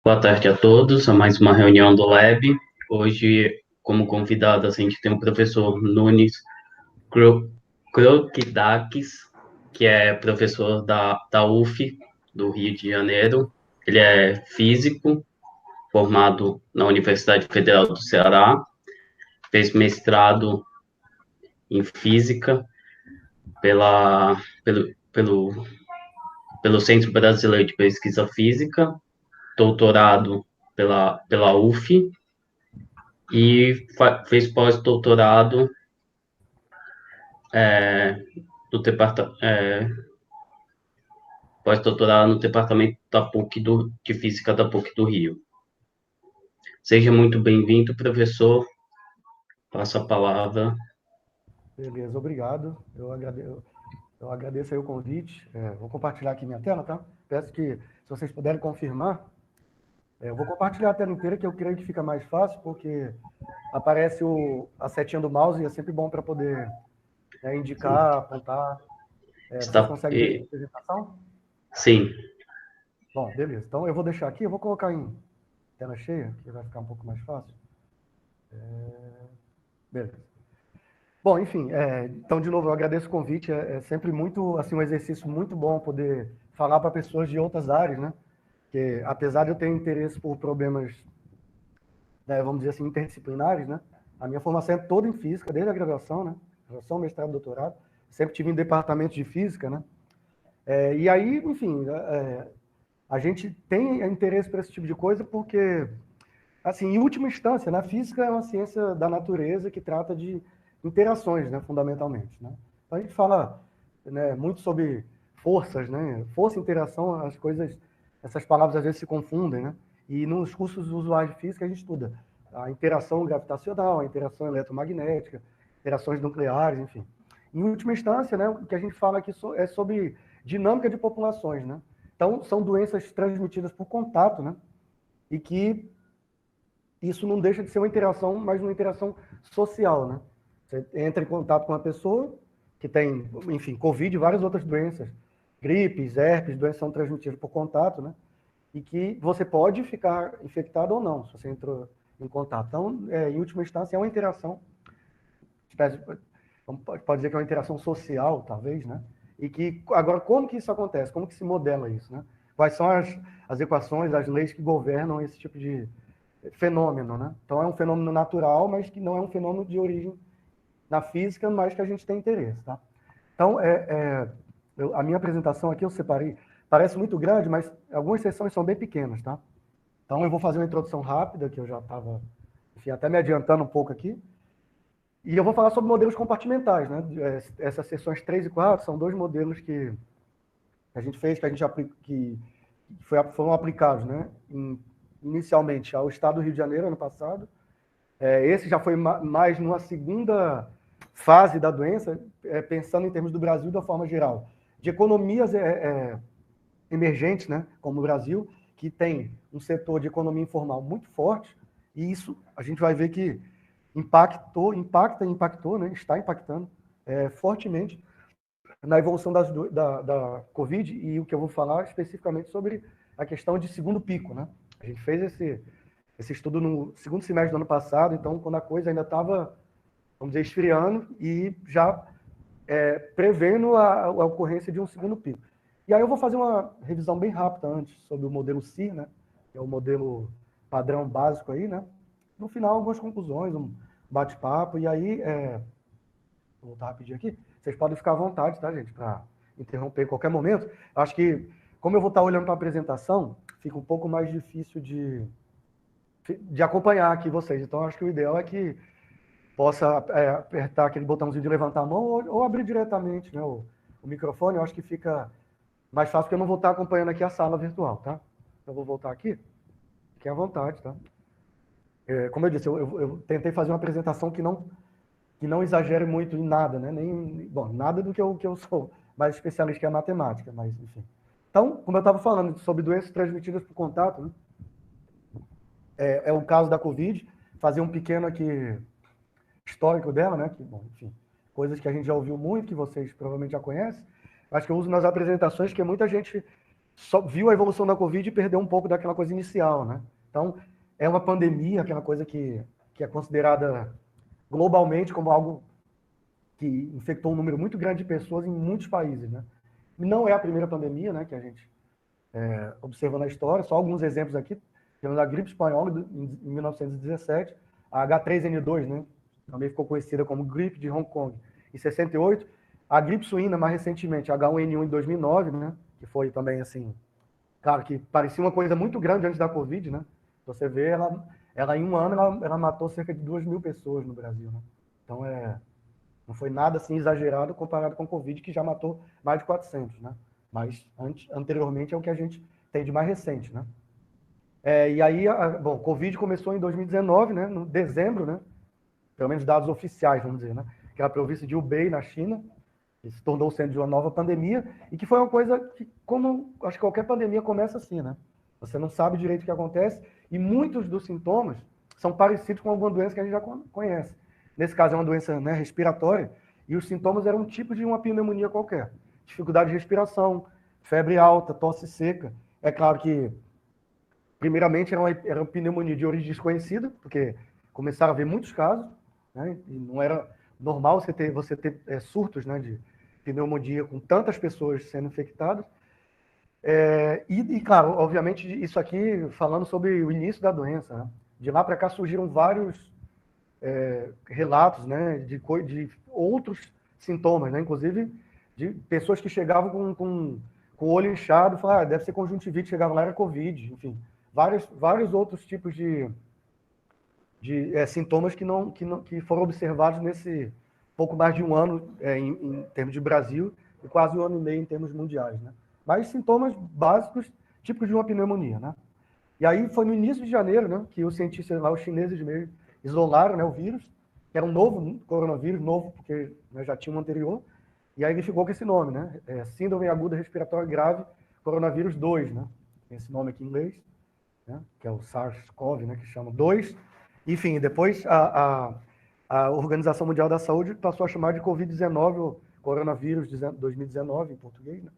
Boa tarde a todos, a mais uma reunião do Lab. Hoje, como convidado, a gente tem o professor Nunes Krokidakis, que é professor da UF, do Rio de Janeiro. Ele é físico, formado na Universidade Federal do Ceará, fez mestrado em física pelo Centro Brasileiro de Pesquisa Física, doutorado pela UF, e fez pós-doutorado é, pós-doutorado no departamento da PUC de Física da PUC do Rio. Seja muito bem-vindo, professor. Passo a palavra. Beleza, obrigado. Eu agradeço aí o convite. Vou compartilhar aqui minha tela, tá? Peço que, se vocês puderem confirmar, eu vou compartilhar a tela inteira, que eu creio que fica mais fácil, porque aparece a setinha do mouse e é sempre bom para poder Sim. indicar, apontar. Vocês Está, conseguem ver a apresentação? sim, Bom, beleza. Então eu vou deixar aqui, eu vou colocar em tela cheia, que vai ficar um pouco mais fácil. Beleza. Bom, enfim, então, de novo, eu agradeço o convite. É sempre muito, assim, um exercício muito bom poder falar para pessoas de outras áreas, né? Porque, apesar de eu ter interesse por problemas, né, vamos dizer assim, interdisciplinares, né? A minha formação é toda em física, desde a graduação, né? Graduação, mestrado, doutorado. Sempre tive em departamento de física, né? E aí, enfim, a gente tem interesse por esse tipo de coisa porque, assim, em última instância, né, a física é uma ciência da natureza que trata de interações, né, fundamentalmente, né? Então a gente fala, né, muito sobre forças, né? Força e interação, as coisas, essas palavras às vezes se confundem, né? E nos cursos usuais de física a gente estuda a interação gravitacional, a interação eletromagnética, interações nucleares, enfim. Em última instância, né, o que a gente fala aqui é sobre dinâmica de populações, né? Então são doenças transmitidas por contato, né? E que isso não deixa de ser uma interação, mas uma interação social, né? Você entra em contato com uma pessoa que tem, enfim, Covid e várias outras doenças, gripes, herpes, doenças são transmitidas por contato, né? E que você pode ficar infectado ou não, se você entrou em contato. Então, em última instância, é uma interação, pode dizer que é uma interação social, talvez, né? E que, agora, como que isso acontece? Como que se modela isso, né? Quais são as equações, as leis que governam esse tipo de fenômeno, né? Então é um fenômeno natural, mas que não é um fenômeno de origem na física, mas que a gente tem interesse, tá? Então, a minha apresentação aqui eu separei, parece muito grande, mas algumas sessões são bem pequenas, tá? Então eu vou fazer uma introdução rápida, que eu já estava, enfim, até me adiantando um pouco aqui, e eu vou falar sobre modelos compartimentais, né? Essas sessões 3 e 4 são dois modelos que a gente fez, que a gente que foram aplicados, né? Inicialmente ao estado do Rio de Janeiro, ano passado. Esse já foi mais numa segunda fase da doença, pensando em termos do Brasil de uma forma geral, de economias emergentes, né, como o Brasil, que tem um setor de economia informal muito forte, e isso a gente vai ver que impactou, né, está impactando fortemente na evolução da Covid, e o que eu vou falar especificamente sobre a questão de segundo pico, né? A gente fez esse estudo no segundo semestre do ano passado, então quando a coisa ainda estava, vamos dizer, esfriando e já prevendo a ocorrência de um segundo pico. E aí eu vou fazer uma revisão bem rápida antes sobre o modelo CIR, né? Que é o modelo padrão básico aí, né? No final, algumas conclusões, um bate-papo, e aí, vou voltar rapidinho aqui, vocês podem ficar à vontade, tá, gente, para interromper em qualquer momento. Acho que, como eu vou estar olhando para a apresentação, fica um pouco mais difícil de acompanhar aqui vocês. Então, acho que o ideal é que possa apertar aquele botãozinho de levantar a mão ou abrir diretamente, né, o microfone. Eu acho que fica mais fácil, porque eu não vou estar acompanhando aqui a sala virtual, tá? Então, eu vou voltar aqui. Fiquem à vontade, tá? Como eu disse, eu tentei fazer uma apresentação que não exagere muito em nada, né? Bom, nada do que eu sou mais especialista, que é a matemática, mas enfim. Então, como eu estava falando sobre doenças transmitidas por contato, né? É o caso da Covid, fazer um pequeno aqui histórico dela, né? Que, bom, enfim, coisas que a gente já ouviu muito, que vocês provavelmente já conhecem. Acho que eu uso nas apresentações, que muita gente só viu a evolução da Covid e perdeu um pouco daquela coisa inicial, né? Então, é uma pandemia, aquela coisa que é considerada globalmente como algo que infectou um número muito grande de pessoas em muitos países, né? Não é a primeira pandemia, né, que a gente observa na história, só alguns exemplos aqui. Temos a gripe espanhola em 1917, a H3N2, né, também ficou conhecida como gripe de Hong Kong, em 68, a gripe suína, mais recentemente, a H1N1 em 2009, né, que foi também, assim, claro que parecia uma coisa muito grande antes da Covid, né, você vê, ela em um ano, ela matou cerca de 2.000 pessoas no Brasil, né, então não foi nada assim exagerado comparado com a Covid, que já matou mais de 400, né? Mas anteriormente é o que a gente tem de mais recente, né? E aí, bom, Covid começou em 2019, né? No dezembro, né? Pelo menos dados oficiais, vamos dizer, né? Que era a província de Hubei, na China, que se tornou o centro de uma nova pandemia, e que foi uma coisa que, como acho que qualquer pandemia começa assim, né? Você não sabe direito o que acontece, e muitos dos sintomas são parecidos com alguma doença que a gente já conhece. Nesse caso, é uma doença, né, respiratória, e os sintomas eram um tipo de uma pneumonia qualquer. Dificuldade de respiração, febre alta, tosse seca. É claro que, primeiramente, era uma pneumonia de origem desconhecida, porque começaram a haver muitos casos, né, e não era normal você ter surtos, né, de pneumonia com tantas pessoas sendo infectadas. Claro, obviamente, isso aqui falando sobre o início da doença, né? De lá para cá surgiram vários relatos, né, de outros sintomas, né, inclusive de pessoas que chegavam com o olho inchado, falaram, deve ser conjuntivite, chegavam lá, era Covid, enfim, vários outros tipos de sintomas que foram observados nesse pouco mais de um ano em termos de Brasil e quase um ano e meio em termos mundiais, né? Mas sintomas básicos, típicos de uma pneumonia, né? E aí foi no início de janeiro, né, que os cientistas lá, os chineses mesmo, isolaram, né, o vírus, que era um novo coronavírus, novo porque, né, já tinha um anterior, e aí ele ficou com esse nome, né? Síndrome aguda respiratória grave, coronavírus 2, né? Tem esse nome aqui em inglês, né, que é o SARS-CoV, né, que chama 2. Enfim, depois a Organização Mundial da Saúde passou a chamar de Covid-19, ou coronavírus 2019 em português, né?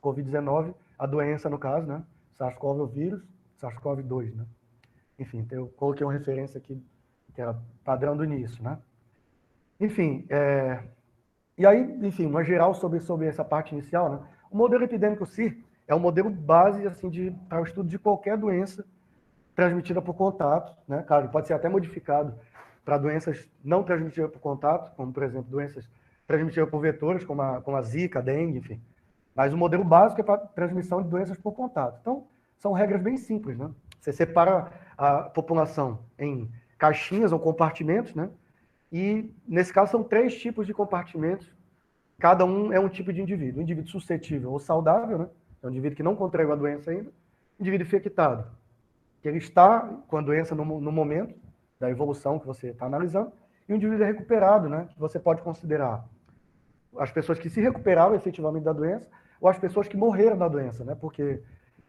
Covid-19, a doença no caso, né? SARS-CoV é o vírus, SARS-CoV-2, né? Enfim, então eu coloquei uma referência aqui que era padrão do início, né? Enfim, e aí, enfim, uma geral sobre essa parte inicial, né? O modelo epidêmico CIR é um modelo base assim para o estudo de qualquer doença transmitida por contato, né? Claro, pode ser até modificado para doenças não transmitidas por contato, como, por exemplo, doenças transmitidas por vetores, como a Zika, a dengue, enfim. Mas o modelo básico é para transmissão de doenças por contato. Então, são regras bem simples, né? Você separa a população em caixinhas ou compartimentos, né? E, nesse caso, são 3 tipos de compartimentos. Cada um é um tipo de indivíduo. O indivíduo suscetível ou saudável, né? É um indivíduo que não contraiu a doença ainda. O indivíduo infectado, que ele está com a doença no momento da evolução que você está analisando. E o indivíduo recuperado, né? Que você pode considerar as pessoas que se recuperaram efetivamente da doença ou as pessoas que morreram da doença, né? Porque,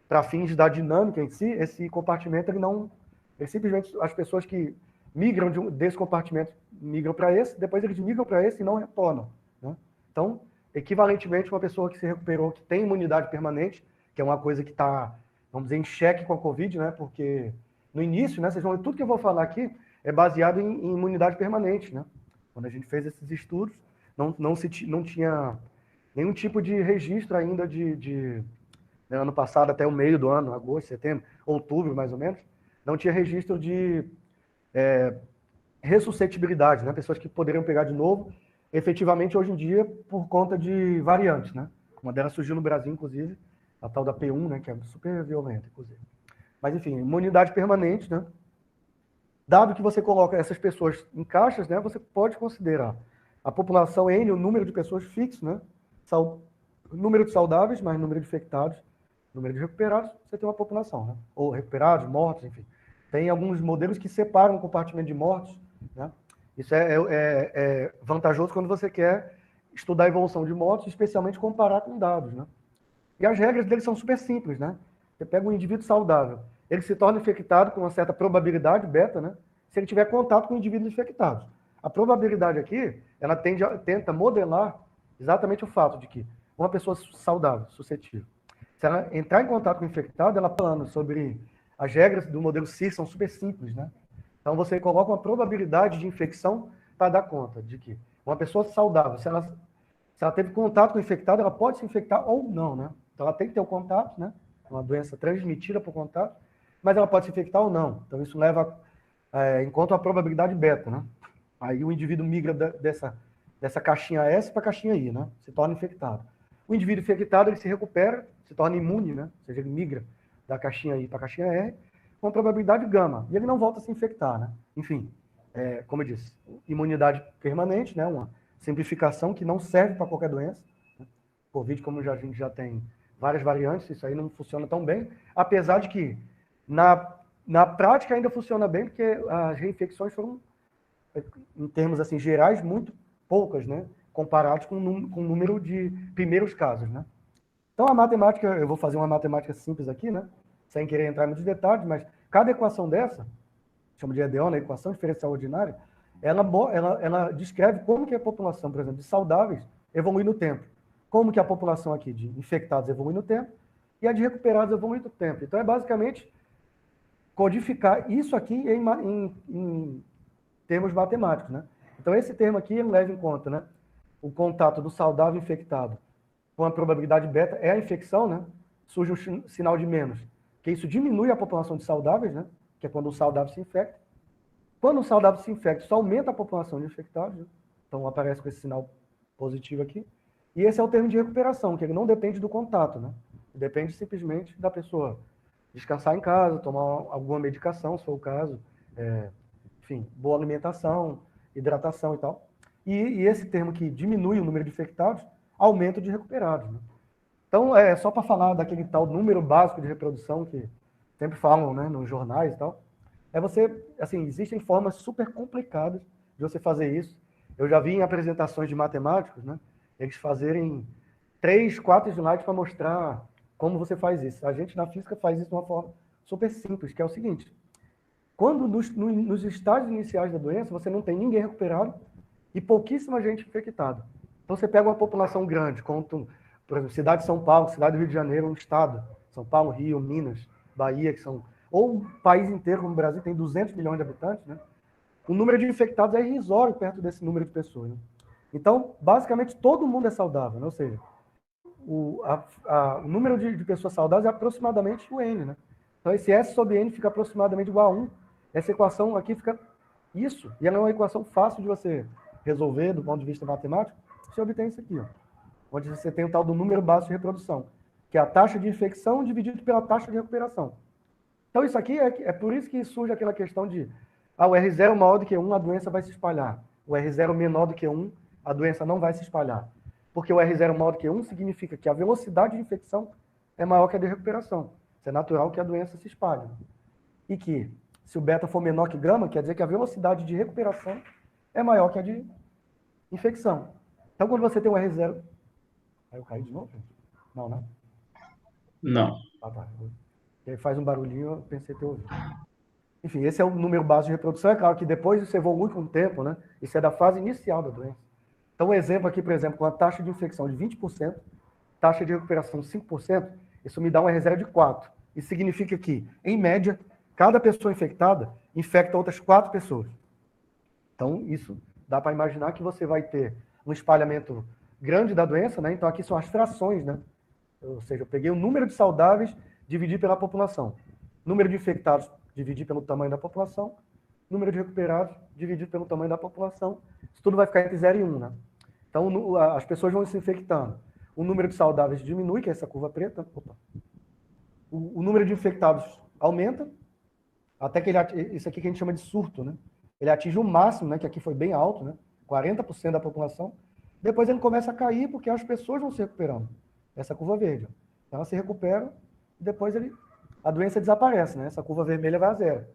para fins da dinâmica em si, esse compartimento, ele simplesmente, as pessoas que migram desse compartimento migram para esse, depois eles migram para esse e não retornam, né? Então, equivalentemente, uma pessoa que se recuperou, que tem imunidade permanente, que é uma coisa que está, vamos dizer, em xeque com a Covid, né? Porque no início, né, vocês vão ver, tudo que eu vou falar aqui é baseado em imunidade permanente, né? Quando a gente fez esses estudos, não tinha nenhum tipo de registro ainda né, ano passado, até o meio do ano, agosto, setembro, outubro, mais ou menos, não tinha registro de ressuscetibilidade, né? Pessoas que poderiam pegar de novo, efetivamente, hoje em dia, por conta de variantes, né? Uma delas surgiu no Brasil, inclusive, a tal da P1, né? Que é super violenta, inclusive. Mas, enfim, imunidade permanente, né? Dado que você coloca essas pessoas em caixas, né? Você pode considerar a população N, o número de pessoas fixo, né? Número de saudáveis, mais número de infectados, número de recuperados, você tem uma população, né? Ou recuperados, mortos, enfim. Tem alguns modelos que separam o compartimento de mortos, né? Isso é vantajoso quando você quer estudar a evolução de mortos, especialmente comparar com dados, né? E as regras deles são super simples, né? Você pega um indivíduo saudável, ele se torna infectado com uma certa probabilidade, beta, né? Se ele tiver contato com indivíduos infectados. A probabilidade aqui, ela tenta modelar exatamente o fato de que uma pessoa saudável, suscetível, Se ela entrar em contato com o infectado, ela falando sobre as regras do modelo CIR são super simples, né? Então você coloca uma probabilidade de infecção para dar conta de que uma pessoa saudável, se ela teve contato com o infectado, ela pode se infectar ou não, né? Então ela tem que ter o contato, né? Uma doença transmitida por contato, mas ela pode se infectar ou não. Então isso leva em conta a probabilidade beta, né? Aí o indivíduo migra dessa caixinha S para a caixinha I, né? Se torna infectado. O indivíduo infectado, ele se recupera, se torna imune, né? Ou seja, ele migra da caixinha I para a caixinha R, com a probabilidade gama. E ele não volta a se infectar, né? Enfim, como eu disse, imunidade permanente, né? Uma simplificação que não serve para qualquer doença. Covid, como a gente já tem várias variantes, isso aí não funciona tão bem, apesar de que na prática ainda funciona bem, porque as reinfecções foram, em termos assim gerais, muito poucas, né? Comparados com o número de primeiros casos, né? Então a matemática, eu vou fazer uma matemática simples aqui, né? Sem querer entrar em muitos detalhes, mas cada equação dessa, chama de EDO, né? Equação diferencial ordinária, ela descreve como que a população, por exemplo, de saudáveis evolui no tempo. Como que a população aqui de infectados evolui no tempo e a de recuperados evolui no tempo. Então é basicamente codificar isso aqui em termos matemáticos, né? Então esse termo aqui ele leva em conta, né? O contato do saudável infectado com a probabilidade beta é a infecção, né? Surge um sinal de menos, que isso diminui a população de saudáveis, né? Que é quando o saudável se infecta. Quando o saudável se infecta, isso aumenta a população de infectados, né? Então aparece com esse sinal positivo aqui. E esse é o termo de recuperação, que ele não depende do contato, né? Depende simplesmente da pessoa descansar em casa, tomar alguma medicação, se for o caso, enfim, boa alimentação, hidratação e tal. E esse termo que diminui o número de infectados, aumenta o de recuperados, né? Então, só para falar daquele tal número básico de reprodução que sempre falam, né, nos jornais e tal, assim, existem formas super complicadas de você fazer isso. Eu já vi em apresentações de matemáticos, né, eles fazerem 3, 4 slides para mostrar como você faz isso. A gente na física faz isso de uma forma super simples, que é o seguinte: quando nos estágios iniciais da doença, você não tem ninguém recuperado e pouquíssima gente infectada. Então você pega uma população grande, como, por exemplo, cidade de São Paulo, cidade do Rio de Janeiro, um estado, São Paulo, Rio, Minas, Bahia, que são, ou um país inteiro como o Brasil, tem 200 milhões de habitantes, né? O número de infectados é irrisório perto desse número de pessoas, né? Então, basicamente, todo mundo é saudável, né? Ou seja, o número de pessoas saudáveis é aproximadamente o N, né? Então, esse S sobre N fica aproximadamente igual a 1. Essa equação aqui fica isso, e ela é uma equação fácil de você resolver do ponto de vista matemático. Você obtém isso aqui, ó, onde você tem o tal do número básico de reprodução, que é a taxa de infecção dividido pela taxa de recuperação. Então, isso aqui é por isso que surge aquela questão de o R0 maior do que 1, a doença vai se espalhar. O R0 menor do que 1, a doença não vai se espalhar. Porque o R0 maior do que 1 significa que a velocidade de infecção é maior que a de recuperação. Isso é natural que a doença se espalhe. E que, se o beta for menor que gama, quer dizer que a velocidade de recuperação é maior que a de infecção. Então, quando você tem um R0... Aí eu caí de novo? Não, né? Não. Ah, tá. E aí faz um barulhinho, eu pensei ter ouvido. Enfim, esse é o número básico de reprodução. É claro que depois isso evolui com o tempo, né? Isso é da fase inicial da doença. Então, um exemplo aqui, por exemplo, com a taxa de infecção de 20%, taxa de recuperação de 5%, isso me dá um R0 de 4. Isso significa que, em média, cada pessoa infectada infecta outras 4 pessoas. Então, isso dá para imaginar que você vai ter um espalhamento grande da doença, né? Então, aqui são as frações, né? Ou seja, eu peguei o número de saudáveis, dividi pela população. Número de infectados, dividi pelo tamanho da população. Número de recuperados, dividido pelo tamanho da população. Isso tudo vai ficar entre 0 e 1, né? Então, as pessoas vão se infectando. O número de saudáveis diminui, que é essa curva preta. Opa. O número de infectados aumenta, até que isso aqui que a gente chama de surto, né? Ele atinge o máximo, né? Que aqui foi bem alto, né? 40% da população. Depois ele começa a cair porque as pessoas vão se recuperando. Essa curva verde. Ela se recupera e depois a doença desaparece, né? Essa curva vermelha vai a 0.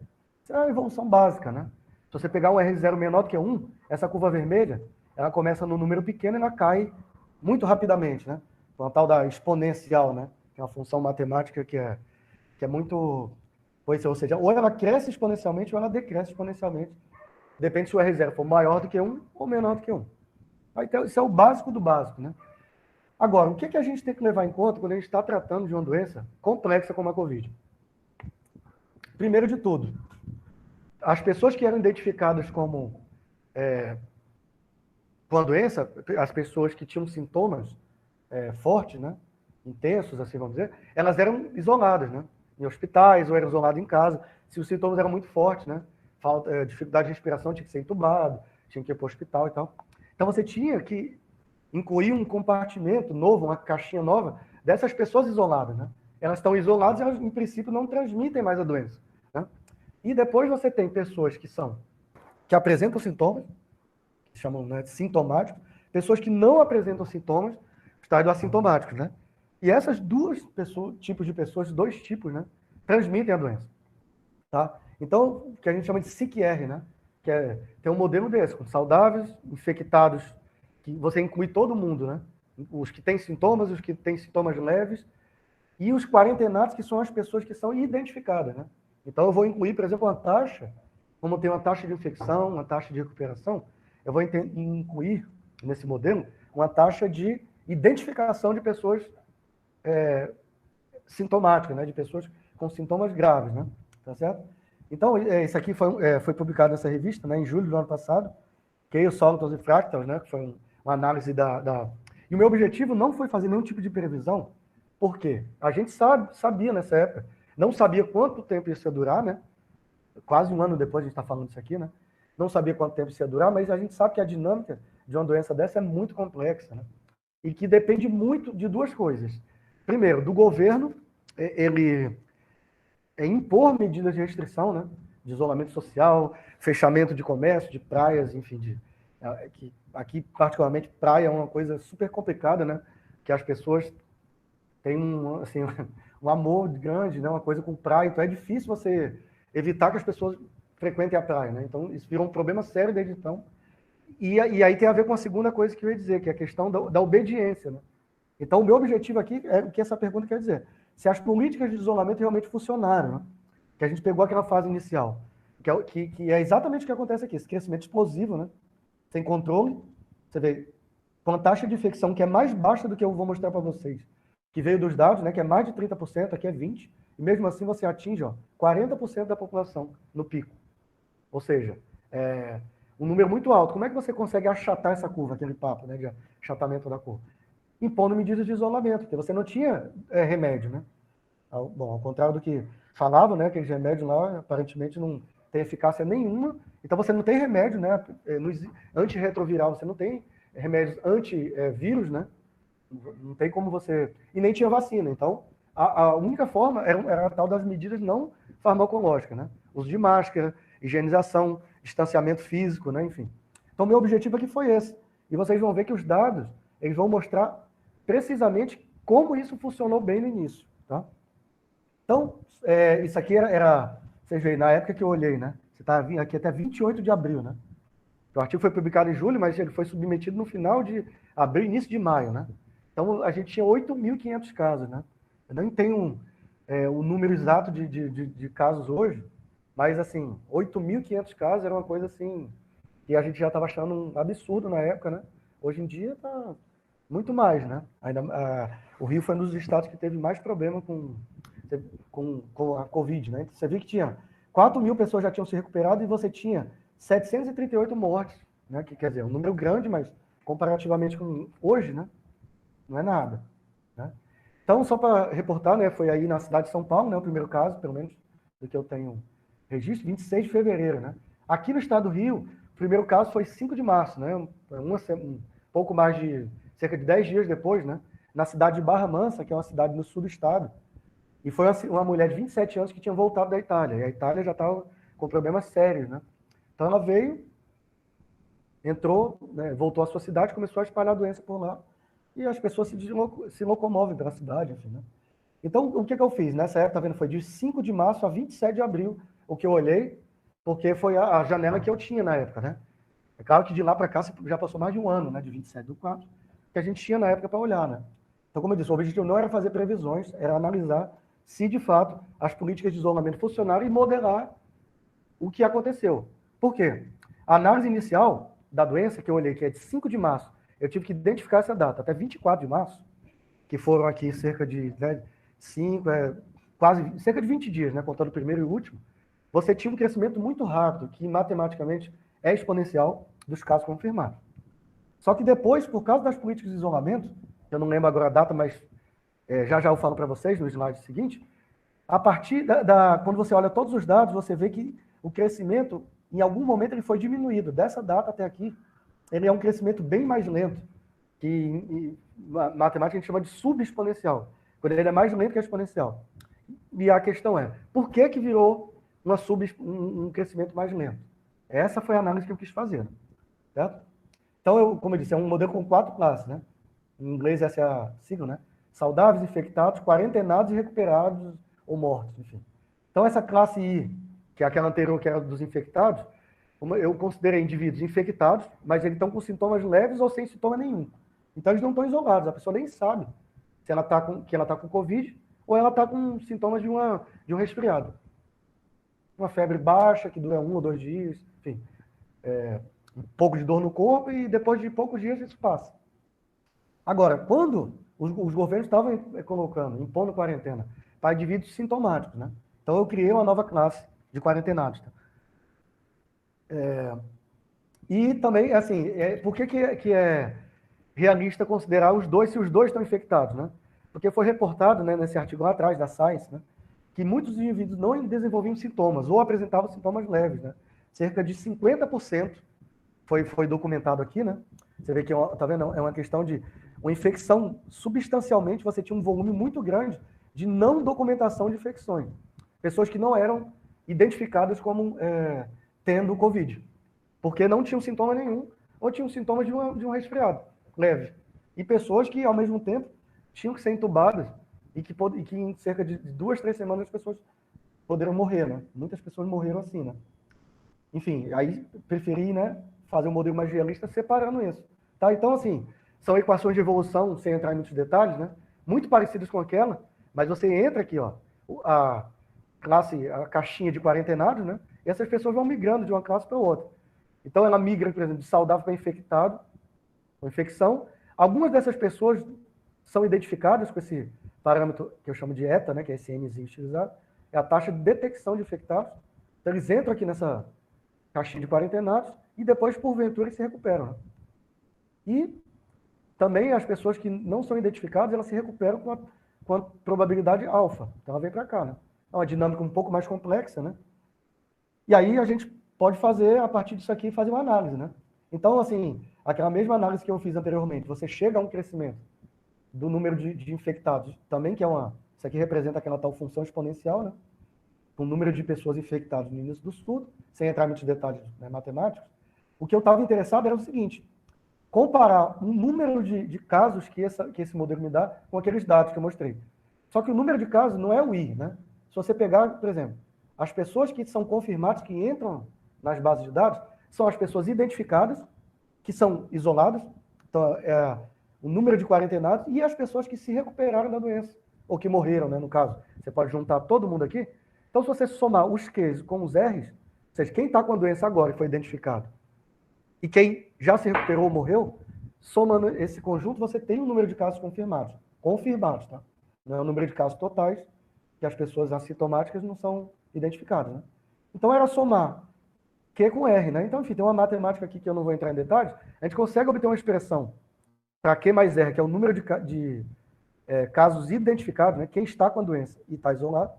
Isso é uma evolução básica, né? Se você pegar um R0 menor do que 1, essa curva vermelha, ela começa no número pequeno e ela cai muito rapidamente, né? Então, a tal da exponencial, né? Que é uma função matemática que é muito... Ou seja, ou ela cresce exponencialmente ou ela decresce exponencialmente. Depende se o R0 for maior do que 1 ou menor do que 1. Então, isso é o básico do básico, né? Agora, o que a gente tem que levar em conta quando a gente está tratando de uma doença complexa como a Covid? Primeiro de tudo, as pessoas que eram identificadas como com a doença, as pessoas que tinham sintomas fortes, né, intensos, assim vamos dizer, elas eram isoladas, né, em hospitais ou eram isoladas em casa. Se os sintomas eram muito fortes, né, dificuldade de respiração, tinha que ser entubado, tinha que ir para o hospital e tal. Então você tinha que incluir um compartimento novo, uma caixinha nova dessas pessoas isoladas, né? Elas estão isoladas e elas, em princípio, não transmitem mais a doença, né? E depois você tem pessoas que apresentam sintomas, que chamam, né, de sintomáticos, pessoas que não apresentam sintomas, estágio assintomáticos, né? E essas tipos de pessoas, dois tipos, né, transmitem a doença, tá? Então, o que a gente chama de CIC-R, né? Que tem um modelo desse, com saudáveis, infectados, que você inclui todo mundo, né? Os que têm sintomas, os que têm sintomas leves, e os quarentenados, que são as pessoas que são identificadas, né? Então, eu vou incluir, por exemplo, uma taxa, como tem uma taxa de infecção, uma taxa de recuperação, eu vou incluir nesse modelo uma taxa de identificação de pessoas sintomáticas, né? De pessoas com sintomas graves, né? Tá certo? Então, isso aqui foi publicado nessa revista, né, em julho do ano passado, Chaos, Solitons e Fractals, né, que foi uma análise E o meu objetivo não foi fazer nenhum tipo de previsão, porque a gente sabia nessa época, não sabia quanto tempo isso ia durar, né? Quase um ano depois a gente está falando isso aqui, né? Não sabia quanto tempo isso ia durar, mas a gente sabe que a dinâmica de uma doença dessa é muito complexa, né? E que depende muito de duas coisas. Primeiro, do governo, ele impor medidas de restrição, né? De isolamento social, fechamento de comércio, de praias, enfim, aqui particularmente praia é uma coisa super complicada, né? Que as pessoas têm assim, um amor grande, né? Uma coisa com praia, então é difícil você evitar que as pessoas frequentem a praia, né? Então isso virou um problema sério desde então. E aí tem a ver com a segunda coisa que eu ia dizer, que é a questão da obediência, né? Então o meu objetivo aqui é o que essa pergunta quer dizer. Se as políticas de isolamento realmente funcionaram, né? Que a gente pegou aquela fase inicial, que é exatamente o que acontece aqui, esse crescimento explosivo, né? Sem controle, você vê, com a taxa de infecção que é mais baixa do que eu vou mostrar para vocês, que veio dos dados, né, que é mais de 30%, aqui é 20%, e mesmo assim você atinge 40% da população no pico. Ou seja, um número muito alto. Como é que você consegue achatar essa curva, aquele papo, né, de achatamento da curva? Impondo medidas de isolamento, porque você não tinha remédio, né? Bom, ao contrário do que falavam, né, aqueles remédios lá, aparentemente não tem eficácia nenhuma. Então você não tem remédio, né, antirretroviral, você não tem remédios antivírus, né? Não tem como você... E nem tinha vacina. Então, a única forma era a tal das medidas não farmacológicas, né? Uso de máscara, higienização, distanciamento físico, né? Enfim. Então, meu objetivo aqui foi esse. E vocês vão ver que os dados, eles vão mostrar precisamente como isso funcionou bem no início, tá? Então, isso aqui vocês veem, na época que eu olhei, né? Você está aqui até 28 de abril, né? O artigo foi publicado em julho, mas ele foi submetido no final de abril, início de maio, né? Então, a gente tinha 8.500 casos, né? Eu não tenho o número exato de casos hoje, mas, assim, 8.500 casos era uma coisa, assim, que a gente já estava achando um absurdo na época, né? Hoje em dia está muito mais, né? O Rio foi um dos estados que teve mais problema com a Covid, né? Você viu que tinha 4.000 pessoas já tinham se recuperado e você tinha 738 mortes, né? Que quer dizer, um número grande, mas comparativamente com hoje, né? Não é nada, né? Então, só para reportar, né? Foi aí na cidade de São Paulo, né? O primeiro caso, pelo menos, do que eu tenho registro, 26 de fevereiro, né? Aqui no estado do Rio, o primeiro caso foi 5 de março, né? Um pouco mais de cerca de 10 dias depois, né? Na cidade de Barra Mansa, que é uma cidade no sul do estado. E foi uma mulher de 27 anos que tinha voltado da Itália. E a Itália já estava com problemas sérios, né? Então ela veio, entrou, né, voltou à sua cidade, começou a espalhar a doença por lá. E as pessoas se locomovem pela cidade, enfim, né? Então, o que eu fiz? Nessa época, tá vendo? Foi de 5 de março a 27 de abril, o que eu olhei, porque foi a janela que eu tinha na época, né? É claro que de lá para cá já passou mais de um ano, né? De 27/4, que a gente tinha na época para olhar, né? Então, como eu disse, o objetivo não era fazer previsões, era analisar se, de fato, as políticas de isolamento funcionaram e modelar o que aconteceu. Por quê? A análise inicial da doença, que eu olhei, que é de 5 de março, eu tive que identificar essa data, até 24 de março, que foram aqui cerca de, né, quase cerca de 20 dias, né, contando o primeiro e o último, você tinha um crescimento muito rápido, que matematicamente é exponencial, dos casos confirmados. Só que depois, por causa das políticas de isolamento, eu não lembro agora a data, mas já eu falo para vocês no slide seguinte, a partir quando você olha todos os dados, você vê que o crescimento, em algum momento, ele foi diminuído. Dessa data até aqui, ele é um crescimento bem mais lento, que em matemática a gente chama de subexponencial, quando ele é mais lento que exponencial. E a questão é, por que virou um crescimento mais lento? Essa foi a análise que eu quis fazer, certo? Então, como eu disse, é um modelo com 4 classes, né? Em inglês essa é a sigla, né? Saudáveis, infectados, quarentenados e recuperados ou mortos, enfim. Então, essa classe I, que é aquela anterior que era dos infectados, eu considerei indivíduos infectados, mas eles estão com sintomas leves ou sem sintoma nenhum. Então, eles não estão isolados, a pessoa nem sabe se ela está com Covid ou ela está com sintomas de um resfriado. Uma febre baixa, que dura 1 ou 2 dias, enfim. Um pouco de dor no corpo e depois de poucos dias isso passa. Agora, quando os governos estavam impondo quarentena para indivíduos sintomáticos, né? Então eu criei uma nova classe de quarentenados. Tá? E também, assim, por que é realista considerar os dois, se os dois estão infectados, né? Porque foi reportado, né, nesse artigo lá atrás da Science, né, que muitos indivíduos não desenvolviam sintomas ou apresentavam sintomas leves, né? Cerca de 50% foi documentado aqui, né? Você vê que, tá vendo? É uma questão de uma infecção, substancialmente, você tinha um volume muito grande de não documentação de infecções. Pessoas que não eram identificadas como tendo Covid, porque não tinham sintoma nenhum, ou tinham sintomas de um resfriado leve. E pessoas que, ao mesmo tempo, tinham que ser entubadas e que em cerca de 2, 3 semanas as pessoas poderiam morrer, né? Muitas pessoas morreram assim, né? Enfim, aí preferi, né, fazer um modelo mais realista separando isso. Tá? Então, assim, são equações de evolução, sem entrar em muitos detalhes, né? Muito parecidas com aquela, mas você entra aqui, ó, a caixinha de quarentenados, né? E essas pessoas vão migrando de uma classe para outra. Então, ela migra, por exemplo, de saudável para infectado, com infecção. Algumas dessas pessoas são identificadas com esse parâmetro que eu chamo de ETA, né, que é esse Nzinho utilizado, é a taxa de detecção de infectados. Então, eles entram aqui nessa caixinha de quarentenados e depois, porventura, eles se recuperam. Né? E também as pessoas que não são identificadas, elas se recuperam com a probabilidade alfa. Então, ela vem para cá. Né? É uma dinâmica um pouco mais complexa, né? E aí a gente pode fazer, a partir disso aqui, fazer uma análise, né? Então, assim, aquela mesma análise que eu fiz anteriormente, você chega a um crescimento do número de infectados, também que isso aqui representa aquela tal função exponencial, né? Com o número de pessoas infectadas no início do estudo, sem entrar em muitos detalhes, né, matemáticos. O que eu estava interessado era o seguinte, comparar o número de casos que esse modelo me dá com aqueles dados que eu mostrei. Só que o número de casos não é o I, né? Se você pegar, por exemplo, as pessoas que são confirmadas, que entram nas bases de dados, são as pessoas identificadas, que são isoladas, então o número de quarentenados, e as pessoas que se recuperaram da doença, ou que morreram, né, no caso. Você pode juntar todo mundo aqui. Então, se você somar os Qs com os Rs, ou seja, quem está com a doença agora e foi identificado, e quem já se recuperou ou morreu, somando esse conjunto, você tem um número de casos confirmados. Confirmados, tá? Não é o número de casos totais, que as pessoas assintomáticas não são identificadas, né? Então, era somar Q com R, né? Então, enfim, tem uma matemática aqui que eu não vou entrar em detalhes. A gente consegue obter uma expressão para Q mais R, que é o número de casos identificados, né? Quem está com a doença e está isolado,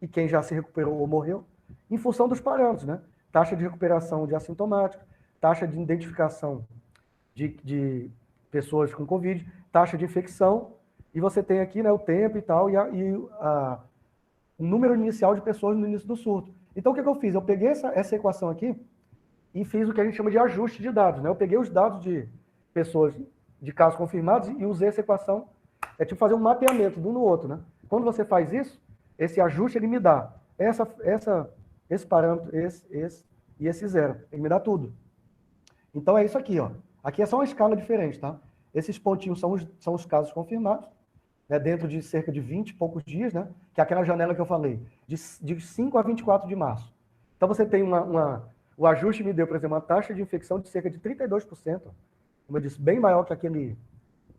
e quem já se recuperou ou morreu, em função dos parâmetros, né? Taxa de recuperação de assintomáticos, taxa de identificação de pessoas com Covid, taxa de infecção, e você tem aqui, né, o tempo e tal, o número inicial de pessoas no início do surto. Então, o que eu fiz? Eu peguei essa equação aqui e fiz o que a gente chama de ajuste de dados. Né? Eu peguei os dados de pessoas, de casos confirmados, e usei essa equação. É tipo fazer um mapeamento de um no outro. Né? Quando você faz isso, esse ajuste ele me dá esse parâmetro, esse e esse zero. Ele me dá tudo. Então, é isso aqui. Ó. Aqui é só uma escala diferente. Tá? Esses pontinhos são os casos confirmados, né, dentro de cerca de 20 e poucos dias, né, que é aquela janela que eu falei, de 5 a 24 de março. Então, você tem o ajuste me deu, por exemplo, uma taxa de infecção de cerca de 32%, como eu disse, bem maior que aquele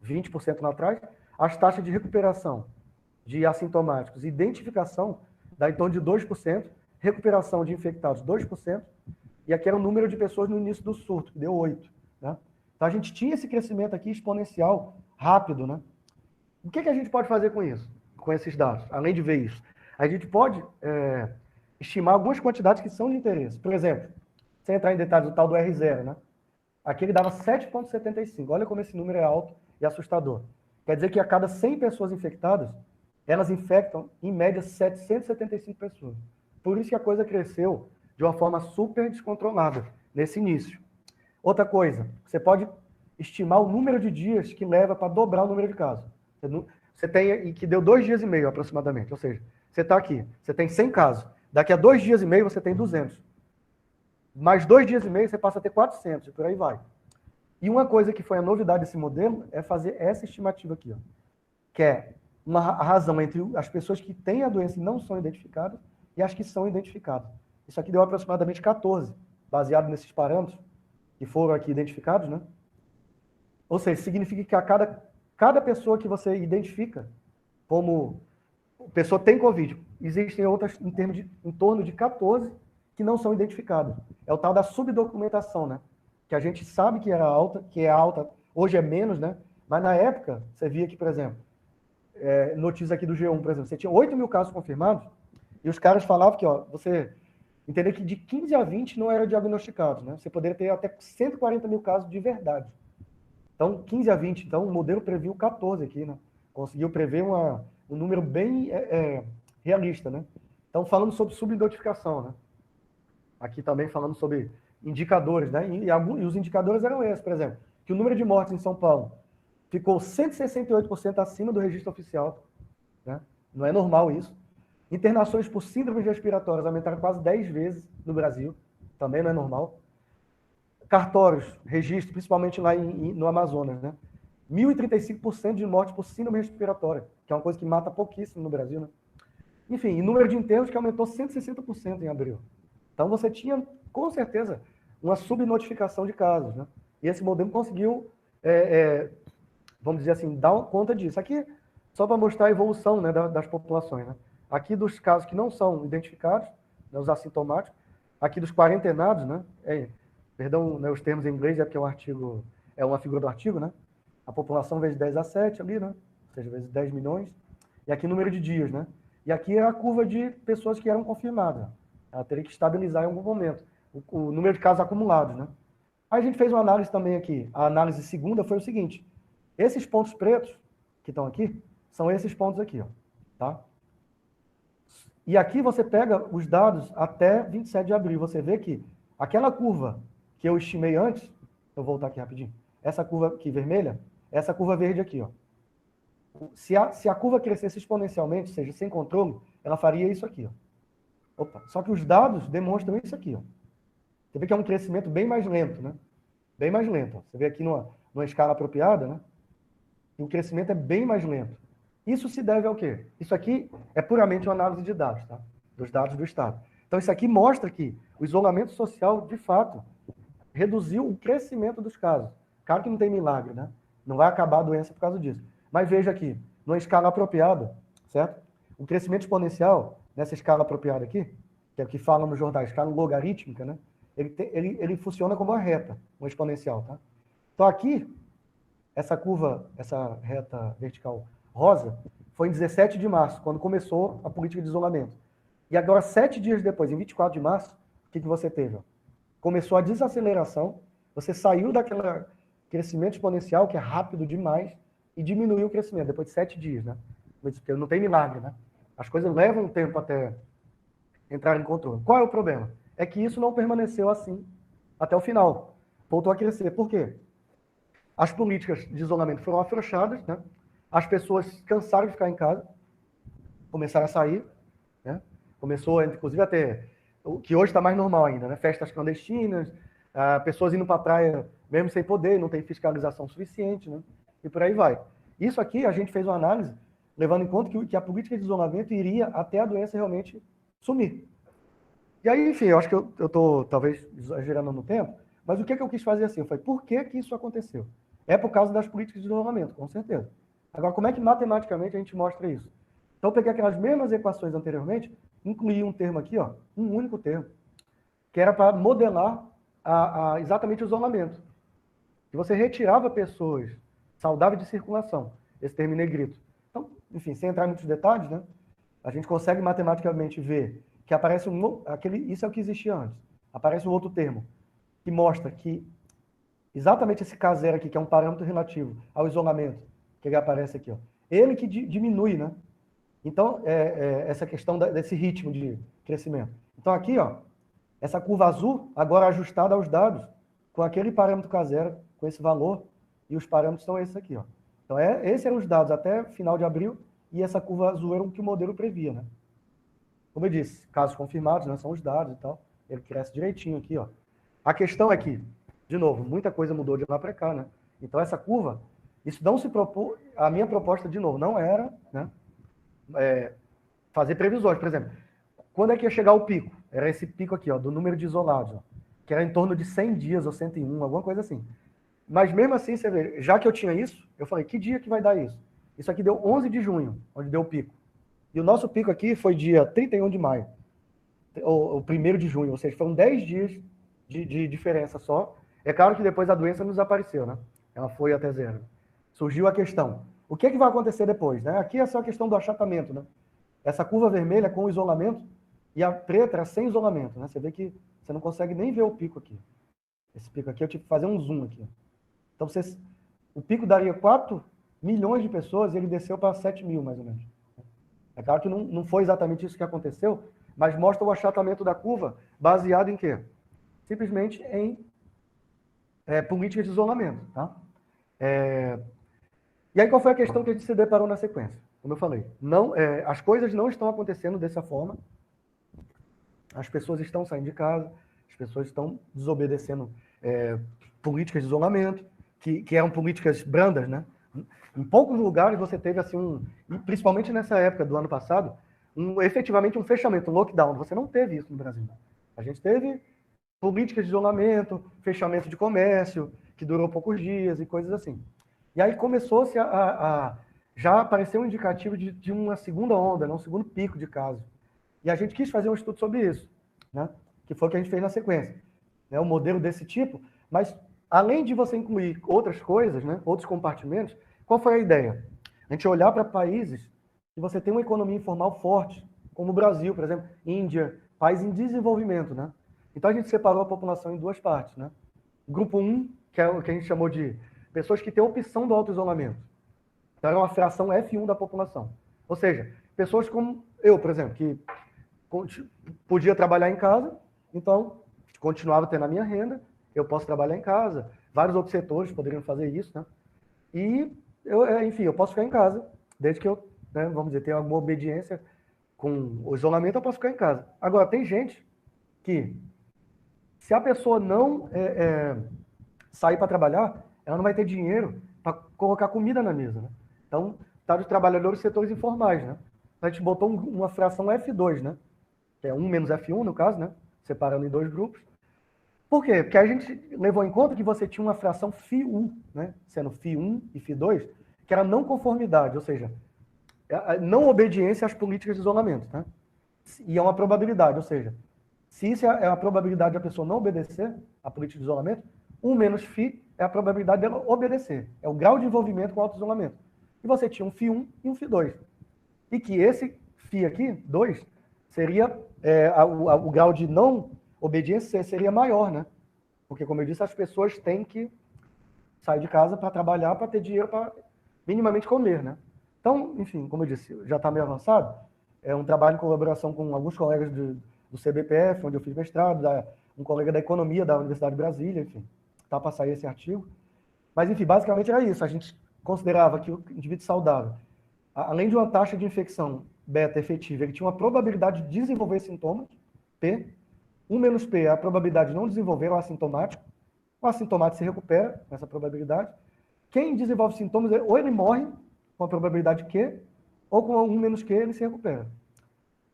20% lá atrás. as taxas de recuperação de assintomáticos, identificação, dá em torno de 2%, recuperação de infectados 2%, e aqui era o número de pessoas no início do surto, que deu 8%. Né? Então a gente tinha esse crescimento aqui exponencial, rápido. Né? O que a gente pode fazer com isso, com esses dados, além de ver isso? A gente pode estimar algumas quantidades que são de interesse. Por exemplo, sem entrar em detalhes, o tal do R0, né? Aqui ele dava 7,75. Olha como esse número é alto e assustador. Quer dizer que a cada 100 pessoas infectadas, elas infectam, em média, 775 pessoas. Por isso que a coisa cresceu de uma forma super descontrolada nesse início. Outra coisa, você pode estimar o número de dias que leva para dobrar o número de casos. Você tem, que deu 2 dias e meio aproximadamente, ou seja, você está aqui, você tem 100 casos, daqui a 2 dias e meio você tem 200. Mais 2 dias e meio você passa a ter 400, e por aí vai. E uma coisa que foi a novidade desse modelo é fazer essa estimativa aqui, ó, que é uma razão entre as pessoas que têm a doença e não são identificadas e as que são identificadas. Isso aqui deu aproximadamente 14, baseado nesses parâmetros que foram aqui identificados, né? Ou seja, significa que a cada pessoa que você identifica como pessoa tem Covid, existem outras em torno de 14 que não são identificadas. É o tal da subdocumentação, né? Que a gente sabe que era alta, que é alta, hoje é menos, né? Mas na época, você via que, por exemplo, notícia aqui do G1, por exemplo, você tinha 8 mil casos confirmados e os caras falavam que, ó, você entender que de 15 a 20 não eram diagnosticados, né? Você poderia ter até 140 mil casos de verdade. Então, 15 a 20. Então, o modelo previu 14 aqui, né? Conseguiu prever um número bem realista, né? Então, falando sobre subnotificação, né? Aqui também falando sobre indicadores, né? E os indicadores eram esses, por exemplo, que o número de mortes em São Paulo ficou 168% acima do registro oficial, né? Não é normal isso. Internações por síndromes respiratórias aumentaram quase 10 vezes no Brasil, também não é normal. Cartórios, registro, principalmente lá no Amazonas, né? 1.035% de morte por síndrome respiratória, que é uma coisa que mata pouquíssimo no Brasil, né? Enfim, e número de enterros que aumentou 160% em abril. Então você tinha, com certeza, uma subnotificação de casos, né? E esse modelo conseguiu, vamos dizer assim, dar conta disso. Aqui, só para mostrar a evolução, né, das populações, né? Aqui dos casos que não são identificados, né, os assintomáticos, aqui dos quarentenados, né? Perdão, né, os termos em inglês é porque é uma figura do artigo, né? A população vezes 10 a 7 ali, né? Ou seja, vezes 10 milhões. E aqui número de dias, né? E aqui é a curva de pessoas que eram confirmadas. Ela teria que estabilizar em algum momento. O número de casos acumulados, né? Aí a gente fez uma análise também aqui. A análise segunda foi o seguinte. Esses pontos pretos que estão aqui, são esses pontos aqui, ó. Tá? E aqui você pega os dados até 27 de abril. Você vê que aquela curva que eu estimei antes, eu vou voltar aqui rapidinho, essa curva aqui vermelha, essa curva verde aqui, ó. Se a curva crescesse exponencialmente, ou seja, sem controle, ela faria isso aqui, ó. Opa. Só que os dados demonstram isso aqui, ó. Você vê que é um crescimento bem mais lento, né? Bem mais lento. Ó. Você vê aqui numa escala apropriada, né? E o crescimento é bem mais lento. Isso se deve ao quê? Isso aqui é puramente uma análise de dados, tá? Dos dados do Estado. Então, isso aqui mostra que o isolamento social, de fato, reduziu o crescimento dos casos. Claro que não tem milagre, né? Não vai acabar a doença por causa disso. Mas veja aqui, numa escala apropriada, certo? O crescimento exponencial, nessa escala apropriada aqui, que é o que fala no jornal, escala logarítmica, né? Ele funciona como uma reta, uma exponencial, tá? Então, aqui, essa curva, essa reta vertical rosa, foi em 17 de março, quando começou a política de isolamento. E agora, 7 dias depois, em 24 de março, o que você teve? Começou a desaceleração, você saiu daquele crescimento exponencial, que é rápido demais, e diminuiu o crescimento, depois de 7 dias, né? Porque não tem milagre, né? As coisas levam um tempo até entrar em controle. Qual é o problema? É que isso não permaneceu assim até o final. Voltou a crescer. Por quê? As políticas de isolamento foram afrouxadas, né? As pessoas cansaram de ficar em casa, começaram a sair, né? Começou, inclusive, a ter, o que hoje está mais normal ainda, né? Festas clandestinas, pessoas indo para a praia mesmo sem poder, não tem fiscalização suficiente, né? E por aí vai. Isso aqui, a gente fez uma análise, levando em conta que a política de isolamento iria até a doença realmente sumir. E aí, enfim, eu acho que eu estou, talvez, exagerando no tempo, mas o que eu quis fazer assim? Eu falei, por que isso aconteceu? É por causa das políticas de isolamento, com certeza. Agora, como é que matematicamente a gente mostra isso? Então, eu peguei aquelas mesmas equações anteriormente, incluí um termo aqui, ó, um único termo, que era para modelar exatamente o isolamento. Que você retirava pessoas saudáveis de circulação, esse termo em negrito. Então, enfim, sem entrar em muitos detalhes, né? A gente consegue matematicamente ver que aparece isso é o que existia antes. Aparece um outro termo que mostra que exatamente esse K0 aqui, que é um parâmetro relativo ao isolamento, que ele aparece aqui, ó, ele que diminui, né? Então, essa questão desse ritmo de crescimento. Então, aqui, ó, essa curva azul, agora ajustada aos dados, com aquele parâmetro K0, com esse valor, e os parâmetros são esses aqui, ó. Então, esses eram os dados até final de abril, e essa curva azul era o que o modelo previa, né? Como eu disse, casos confirmados, né, são os dados e tal, ele cresce direitinho aqui, ó. A questão é que, de novo, muita coisa mudou de lá para cá, né? Então, essa curva, isso não se propôs, a minha proposta, de novo, não era, né, fazer previsões. Por exemplo, quando é que ia chegar o pico? Era esse pico aqui, ó, do número de isolados, ó, que era em torno de 100 dias ou 101, alguma coisa assim. Mas mesmo assim, você vê, já que eu tinha isso, eu falei, que dia que vai dar isso? Isso aqui deu 11 de junho, onde deu o pico. E o nosso pico aqui foi dia 31 de maio, ou 1º de junho, ou seja, foram 10 dias de diferença só. É claro que depois a doença nos apareceu, né? Ela foi até zero. Surgiu a questão, o que é que vai acontecer depois, né? Aqui é só a questão do achatamento, né? Essa curva vermelha com isolamento e a preta era sem isolamento, né? Você vê que você não consegue nem ver o pico aqui. Esse pico aqui eu tive que fazer um zoom aqui. Então, o pico daria 4 milhões de pessoas e ele desceu para 7 mil, mais ou menos. É claro que não foi exatamente isso que aconteceu, mas mostra o achatamento da curva baseado em quê? Simplesmente em políticas de isolamento. Tá? E aí, qual foi a questão que a gente se deparou na sequência? Como eu falei, as coisas não estão acontecendo dessa forma, as pessoas estão saindo de casa, as pessoas estão desobedecendo políticas de isolamento, que eram políticas brandas, né? Em poucos lugares você teve, assim, principalmente nessa época do ano passado, efetivamente um fechamento, um lockdown. Você não teve isso no Brasil. A gente teve políticas de isolamento, fechamento de comércio, que durou poucos dias e coisas assim. E aí começou-se já aparecer um indicativo de uma segunda onda, né? Um segundo pico de casos. E a gente quis fazer um estudo sobre isso, né? Que foi o que a gente fez na sequência. Um modelo desse tipo, mas além de você incluir outras coisas, né? Outros compartimentos, qual foi a ideia? A gente olhar para países que você tem uma economia informal forte, como o Brasil, por exemplo, Índia, país em desenvolvimento, né? Então a gente separou a população em duas partes, né? Grupo 1, que é o que a gente chamou de pessoas que têm opção do auto-isolamento. Então era uma fração F1 da população. Ou seja, pessoas como eu, por exemplo, que podia trabalhar em casa, então continuava tendo a minha renda, eu posso trabalhar em casa, vários outros setores poderiam fazer isso, né? E, enfim, eu posso ficar em casa, desde que eu, né, vamos dizer, tenha alguma obediência com o isolamento, eu posso ficar em casa. Agora, tem gente que, se a pessoa não sair para trabalhar, ela não vai ter dinheiro para colocar comida na mesa, né? Então, tá dos trabalhadores setores informais, né? A gente botou uma fração F2, né? Que é 1 menos F1, no caso, né? Separando em dois grupos. Por quê? Porque a gente levou em conta que você tinha uma fração φ1, né? Sendo φ1 e φ2, que era não conformidade, ou seja, não obediência às políticas de isolamento, tá? E é uma probabilidade, ou seja, se isso é a probabilidade da pessoa não obedecer à política de isolamento, 1 menos φ é a probabilidade dela obedecer. É o grau de envolvimento com o auto-isolamento. E você tinha um φ1 e um φ2. E que esse φ aqui, 2, seria o grau de não obediência seria maior, né? Porque, como eu disse, as pessoas têm que sair de casa para trabalhar, para ter dinheiro para minimamente comer, né? Então, enfim, como eu disse, já está meio avançado. É um trabalho em colaboração com alguns colegas do CBPF, onde eu fiz mestrado, um colega da Economia da Universidade de Brasília, enfim, está para sair esse artigo. Mas, enfim, basicamente era isso. A gente considerava que o indivíduo saudável, além de uma taxa de infecção beta efetiva, ele tinha uma probabilidade de desenvolver sintomas, P. 1 menos P é a probabilidade de não desenvolver o assintomático. O assintomático se recupera com essa probabilidade. Quem desenvolve sintomas, ou ele morre com a probabilidade Q, ou com 1 menos Q ele se recupera.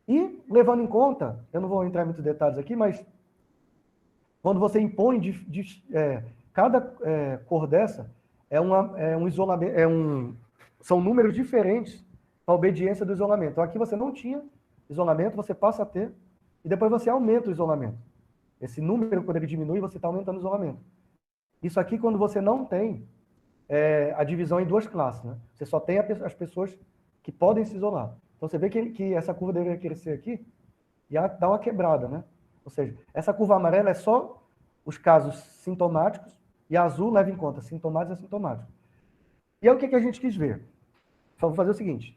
E, levando em conta, eu não vou entrar em muitos detalhes aqui, mas quando você impõe cada cor dessa, um isolamento, são números diferentes para a obediência do isolamento. Então, aqui você não tinha isolamento, você passa a ter, e depois você aumenta o isolamento. Esse número, quando ele diminui, você está aumentando o isolamento. Isso aqui, quando você não tem a divisão em duas classes, né? Você só tem as pessoas que podem se isolar. Então, você vê que essa curva deveria crescer aqui e dar uma quebrada, né? Ou seja, essa curva amarela é só os casos sintomáticos e a azul leva em conta sintomáticos e assintomáticos. E aí, o que a gente quis ver? Vamos fazer o seguinte,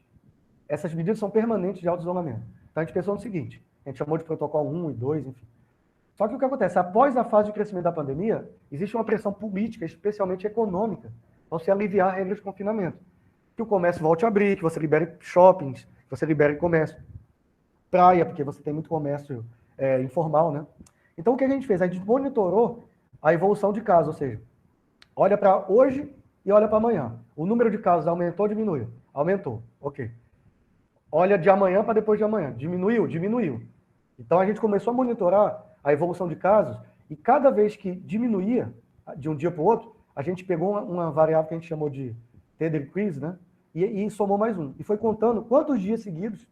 essas medidas são permanentes de auto-isolamento. Então, a gente pensou no seguinte, a gente chamou de protocolo 1 e 2, enfim. Só que o que acontece? Após a fase de crescimento da pandemia, existe uma pressão política, especialmente econômica, para se aliviar regras de confinamento. Que o comércio volte a abrir, que você libere shoppings, que você libere comércio. Praia, porque você tem muito comércio informal, né? Então, o que a gente fez? A gente monitorou a evolução de casos, ou seja, olha para hoje e olha para amanhã. O número de casos aumentou ou diminuiu? Aumentou, ok. Olha de amanhã para depois de amanhã. Diminuiu? Diminuiu. Então, a gente começou a monitorar a evolução de casos e cada vez que diminuía, de um dia para o outro, a gente pegou uma variável que a gente chamou de T-decrease, né? E somou mais um. E foi contando quantos dias seguidos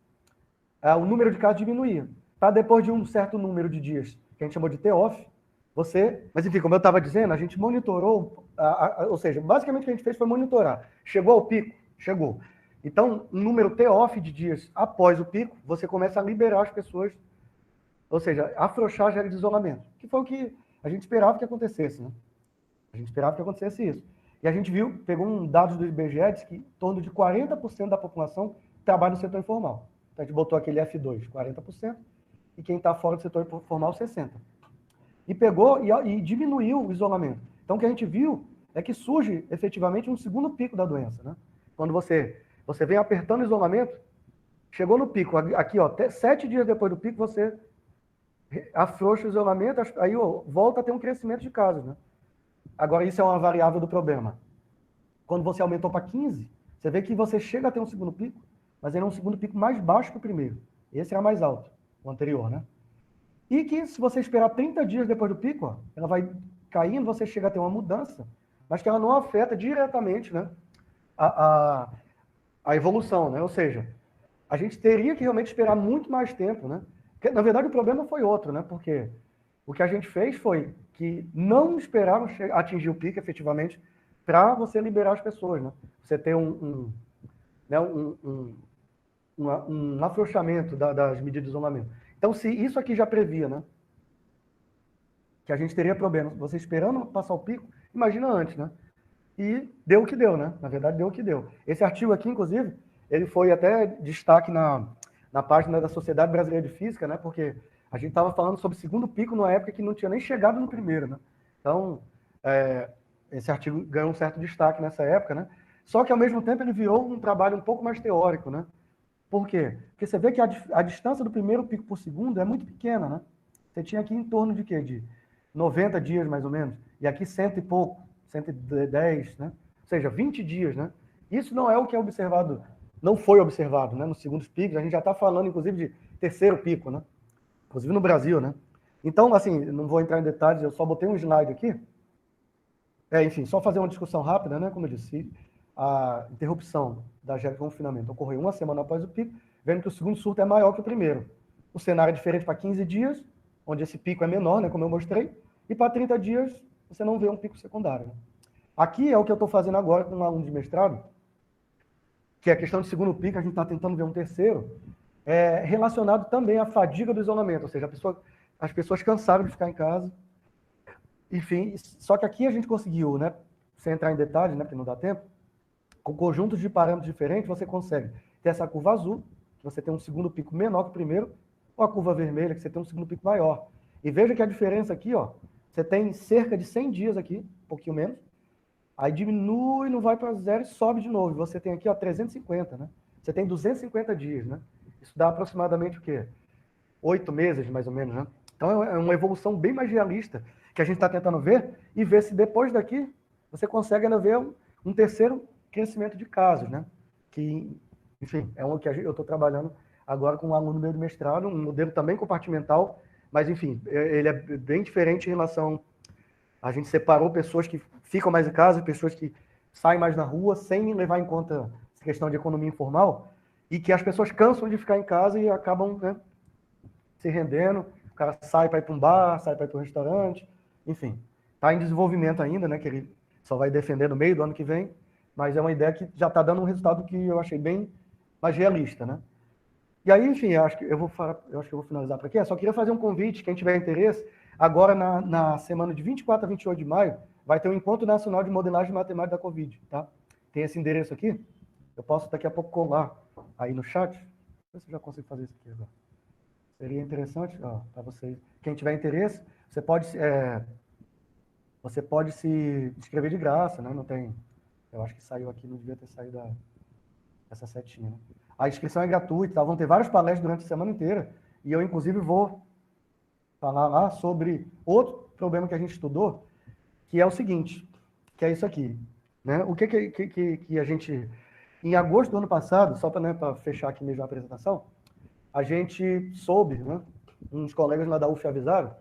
o número de casos diminuía. Tá? Depois de um certo número de dias, que a gente chamou de T-off, você... Mas, enfim, como eu estava dizendo, a gente monitorou, ou seja, basicamente o que a gente fez foi monitorar. Chegou ao pico? Chegou. Então, um número T-off de dias após o pico, você começa a liberar as pessoas, ou seja, afrouxar as regras de isolamento, que foi o que a gente esperava que acontecesse, né? A gente esperava que acontecesse isso. E a gente viu, pegou um dado do IBGE, diz que em torno de 40% da população trabalha no setor informal. Então, a gente botou aquele F2, 40%, e quem está fora do setor informal, 60%. E pegou e diminuiu o isolamento. Então, o que a gente viu é que surge, efetivamente, um segundo pico da doença, né? Quando você vem apertando o isolamento, chegou no pico, aqui, ó, até 7 dias depois do pico, você afrouxa o isolamento, aí volta a ter um crescimento de casos, né? Agora, isso é uma variável do problema. Quando você aumentou para 15, você vê que você chega a ter um segundo pico, mas ele é um segundo pico mais baixo que o primeiro. Esse era mais alto, o anterior, né? E que se você esperar 30 dias depois do pico, ó, ela vai caindo, você chega a ter uma mudança, mas que ela não afeta diretamente, né, a evolução, né? Ou seja, a gente teria que realmente esperar muito mais tempo, né? Porque, na verdade, o problema foi outro, né? Porque o que a gente fez foi que não esperaram atingir o pico, efetivamente, para você liberar as pessoas, né? Você ter um afrouxamento das medidas de isolamento. Então, se isso aqui já previa, né, que a gente teria problemas, você esperando passar o pico, imagina antes, né? E deu o que deu, né? Na verdade, deu o que deu. Esse artigo aqui, inclusive, ele foi até destaque na página da Sociedade Brasileira de Física, né? Porque a gente estava falando sobre o segundo pico numa época que não tinha nem chegado no primeiro, né? Então, esse artigo ganhou um certo destaque nessa época, né? Só que, ao mesmo tempo, ele virou um trabalho um pouco mais teórico, né? Por quê? Porque você vê que a distância do primeiro pico por segundo é muito pequena, né? Você tinha aqui em torno de quê? De 90 dias, mais ou menos. E aqui 100 e pouco, 110, né? Ou seja, 20 dias, né? Isso não é o que é observado, não foi observado, né? Nos segundos picos, a gente já está falando, inclusive, de terceiro pico, né? Inclusive no Brasil, né? Então, assim, não vou entrar em detalhes, eu só botei um slide aqui. Enfim, só fazer uma discussão rápida, né? Como eu disse, a interrupção da regra de confinamento ocorreu uma semana após o pico, vendo que o segundo surto é maior que o primeiro. O cenário é diferente para 15 dias, onde esse pico é menor, né, como eu mostrei, e para 30 dias você não vê um pico secundário. Né? Aqui é o que eu estou fazendo agora com um aluno de mestrado, que é a questão de segundo pico, a gente está tentando ver um terceiro, relacionado também à fadiga do isolamento, ou seja, as pessoas cansaram de ficar em casa. Enfim, só que aqui a gente conseguiu, né, sem entrar em detalhes, né, porque não dá tempo, com conjuntos de parâmetros diferentes, você consegue ter essa curva azul, que você tem um segundo pico menor que o primeiro, ou a curva vermelha, que você tem um segundo pico maior. E veja que a diferença aqui, ó, você tem cerca de 100 dias aqui, um pouquinho menos, aí diminui, não vai para zero e sobe de novo. Você tem aqui, ó, 350, né? Você tem 250 dias, né? Isso dá aproximadamente o quê? 8 meses, mais ou menos, né? Então é uma evolução bem mais realista que a gente está tentando ver e ver se depois daqui você consegue ainda ver um terceiro crescimento de casos, né? Que, enfim, é um que eu estou trabalhando agora com um aluno meu de mestrado, um modelo também compartimental, mas, enfim, ele é bem diferente em relação... A gente separou pessoas que ficam mais em casa, pessoas que saem mais na rua, sem levar em conta questão de economia informal, e que as pessoas cansam de ficar em casa e acabam, né, se rendendo. O cara sai para ir para um bar, sai para ir para um restaurante, enfim. Está em desenvolvimento ainda, né, que ele só vai defender no meio do ano que vem, mas é uma ideia que já está dando um resultado que eu achei bem mais realista, né? E aí, enfim, eu acho que eu vou finalizar por aqui. Eu só queria fazer um convite, quem tiver interesse, agora na semana de 24 a 28 de maio, vai ter o Encontro Nacional de Modelagem Matemática da Covid, tá? Tem esse endereço aqui, eu posso daqui a pouco colar aí no chat. Não sei se eu já consigo fazer isso aqui agora. Seria interessante, para vocês. Quem tiver interesse, você pode se inscrever de graça, né? Não tem. Eu acho que saiu aqui, não devia ter saído essa setinha, né? A inscrição é gratuita, tá? Vão ter várias palestras durante a semana inteira. E eu, inclusive, vou falar lá sobre outro problema que a gente estudou, que é o seguinte, que é isso aqui, né? O que a gente... Em agosto do ano passado, só para, né, fechar aqui mesmo a apresentação, a gente soube, né, uns colegas lá da UF avisaram,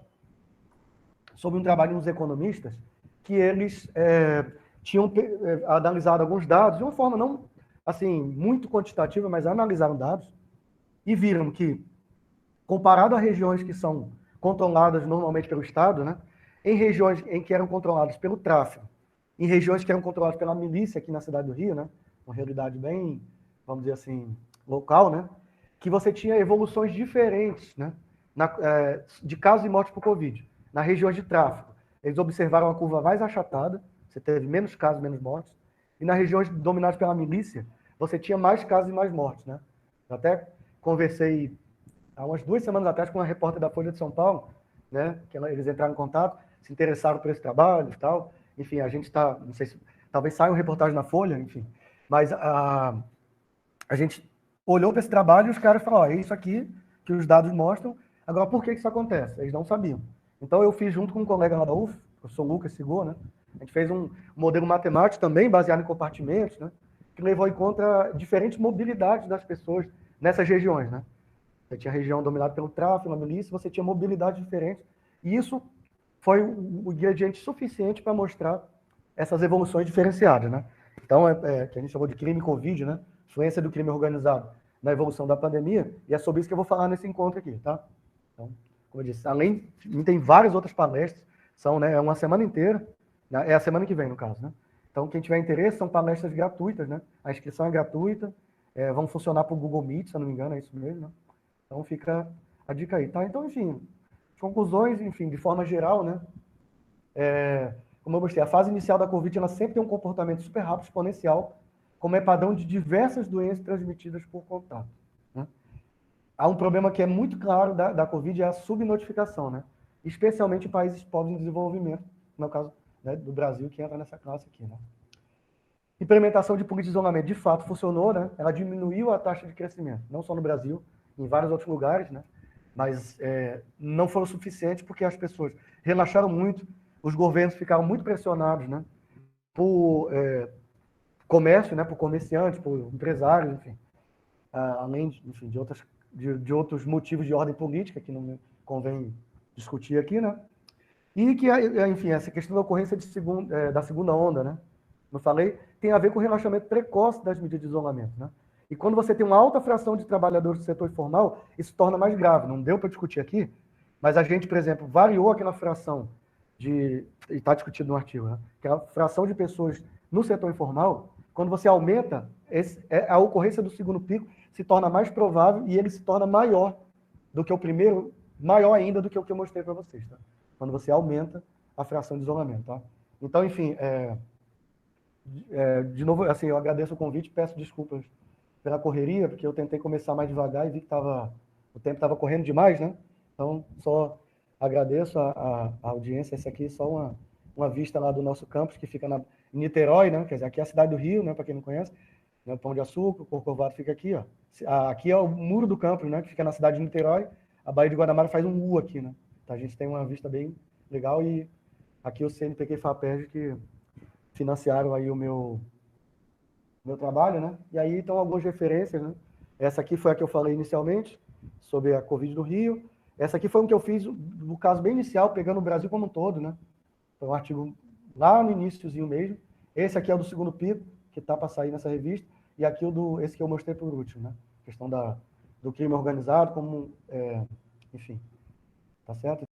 sobre um trabalho de uns economistas, que eles tinham analisado alguns dados de uma forma não, assim, muito quantitativa, mas analisaram dados e viram que, comparado a regiões que são controladas normalmente pelo Estado, né, em regiões em que eram controladas pelo tráfico, em regiões que eram controladas pela milícia aqui na cidade do Rio, né, uma realidade bem, vamos dizer assim, local, né, que você tinha evoluções diferentes, né, de casos de morte por Covid. Nas regiões de tráfico, eles observaram a curva mais achatada, você teve menos casos, menos mortes, e nas regiões dominadas pela milícia, você tinha mais casos e mais mortes, né. Eu até conversei há umas 2 semanas atrás com uma repórter da Folha de São Paulo, né, que eles entraram em contato, se interessaram por esse trabalho e tal. Enfim, a gente está, não sei se, talvez saia uma reportagem na Folha, enfim. Mas a gente olhou para esse trabalho e os caras falaram, é isso aqui que os dados mostram. Agora, por que isso acontece? Eles não sabiam. Então, eu fiz junto com um colega lá da UF, o professor Lucas Sigor, né, a gente fez um modelo matemático também, baseado em compartimentos, né, que levou em conta diferentes mobilidades das pessoas nessas regiões, né. Você tinha região dominada pelo tráfico, pela milícia, você tinha mobilidade diferente. E isso foi o ingrediente suficiente para mostrar essas evoluções diferenciadas, né? Então, que a gente chamou de crime Covid, né? Influência do crime organizado na evolução da pandemia, e é sobre isso que eu vou falar nesse encontro aqui, tá? Então, como eu disse, além, tem várias outras palestras, são, né, uma semana inteira, né? É a semana que vem, no caso, né? Então, quem tiver interesse, são palestras gratuitas, né? A inscrição é gratuita, vão funcionar para o Google Meet, se eu não me engano, é isso mesmo, né? Então fica a dica aí, tá? Então, enfim, conclusões, enfim, de forma geral, né? Como eu mostrei, a fase inicial da Covid, ela sempre tem um comportamento super rápido, exponencial, como é padrão de diversas doenças transmitidas por contato, né? Há um problema que é muito claro da Covid, é a subnotificação, né? Especialmente em países pobres em desenvolvimento, no caso, né, do Brasil, que entra nessa classe aqui, né? Implementação de política de isolamento, de fato, funcionou, né? Ela diminuiu a taxa de crescimento, não só no Brasil, em vários outros lugares, né? Mas não foram suficientes porque as pessoas relaxaram muito, os governos ficaram muito pressionados, né? Por comércio, né? Por comerciantes, por empresários, enfim. Além enfim, de outros motivos de ordem política, que não me convém discutir aqui, né? E que, enfim, essa questão da ocorrência da segunda onda, né? Como eu falei, tem a ver com o relaxamento precoce das medidas de isolamento, né? E quando você tem uma alta fração de trabalhadores do setor informal, isso torna mais grave. Não deu para discutir aqui, mas a gente, por exemplo, variou aquela fração e está discutido no artigo, né? Aquela fração de pessoas no setor informal, quando você aumenta, a ocorrência do segundo pico se torna mais provável e ele se torna maior do que o primeiro, maior ainda do que o que eu mostrei para vocês, tá? Quando você aumenta a fração de isolamento, tá? Então, enfim, de novo, assim, eu agradeço o convite, peço desculpas pela correria, porque eu tentei começar mais devagar e vi que o tempo estava correndo demais, né? Então, só agradeço a audiência. Esse aqui é só uma vista lá do nosso campus, que fica em Niterói, né? Quer dizer, aqui é a cidade do Rio, né? Para quem não conhece, né? O Pão de Açúcar, o Corcovado fica aqui, ó. Aqui é o muro do campus, né? Que fica na cidade de Niterói. A Baía de Guanabara faz um U aqui, né? Então, a gente tem uma vista bem legal e aqui o CNPq e FAPERJ que financiaram aí o meu trabalho, né? E aí estão algumas referências, né? Essa aqui foi a que eu falei inicialmente, sobre a Covid do Rio. Essa aqui foi um que eu fiz, no caso bem inicial, pegando o Brasil como um todo, né? Foi um artigo lá no iníciozinho mesmo. Esse aqui é o do segundo pico, que está para sair nessa revista. e aqui esse que eu mostrei por último, né? A questão do crime organizado, como, enfim, tá certo?